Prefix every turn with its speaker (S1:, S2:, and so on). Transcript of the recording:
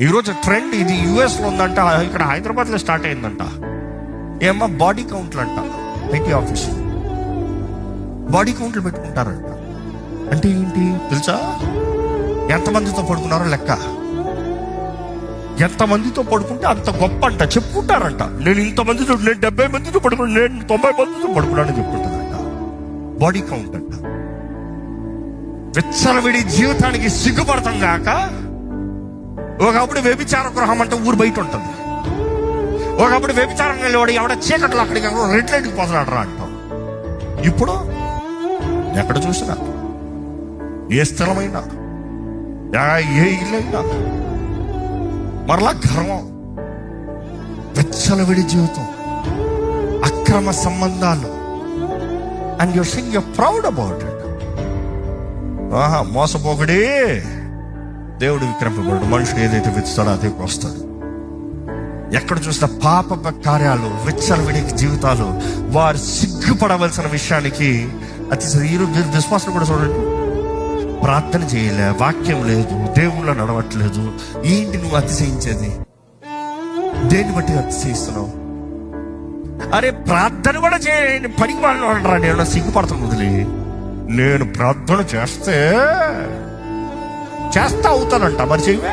S1: ఈరోజు ట్రెండ్ ఇది యుఎస్లో ఉందంట, ఇక్కడ హైదరాబాద్లో స్టార్ట్ అయిందంట. ఏమ్మా బాడీ కౌంట్లు అంట. ఐటీ ఆఫీస్ బాడీ కౌంట్లు పెట్టుకుంటారంట. అంటే ఏంటి తెలుసా? ఎంతమందితో పడుకున్నారో లెక్క, ఎంతమందితో పడుకుంటే అంత గొప్ప అంట చెప్పుకుంటారంట. నేను ఇంతమందితో, నేను 70 మందితో పడుకున్నాను, నేను 90 మందితో పడుకున్నాను చెప్పుకుంటారంట. బాడీ కౌంట్ అంట. విచ్చలవిడి జీవితానికి సిగ్గుపడతాం కాక, ఒకప్పుడు వ్యభిచార గృహం అంటే ఊరు బయట ఉంటుంది. ఒకప్పుడు వ్యభిచారం వెళ్ళేవాడు ఎవడ చీకట్లో అక్కడికి రెడ్ లైట్కి పోతున్నాడరా అంటాం. ఇప్పుడు ఎక్కడ చూసినా, ఏ స్థలమైనా, ఏ ఇల్లైనా మరలా గర్వం, విచ్చలవిడి జీవితం, అక్రమ సంబంధాలు. And you're saying you're proud about it. మోసపోకడే దేవుడు విక్రమింపబడు. మనుషుడు ఏదైతే విత్తాడో అదే వస్తాడు. ఎక్కడ చూసిన పాప కార్యాలు, విచ్చలవిడి జీవితాలు, వారు సిగ్గుపడవలసిన విషయానికి ఈరోజు విశ్వాసం కూడా చూడండి. ప్రార్థన చేయలే, వాక్యం లేదు, దేవుళ్ళ నడవట్లేదు. ఏంటి నువ్వు అతిశయించేది? దేన్ని బట్టి అతిశయిస్తున్నావు? అరే ప్రార్థన కూడా చేయండి, పనికి వాళ్ళు అంటారా? నేను సిగ్గుపడతాను వదిలి. నేను ప్రార్థన చేస్తా అవుతానంట, మరి చెయ్యవే.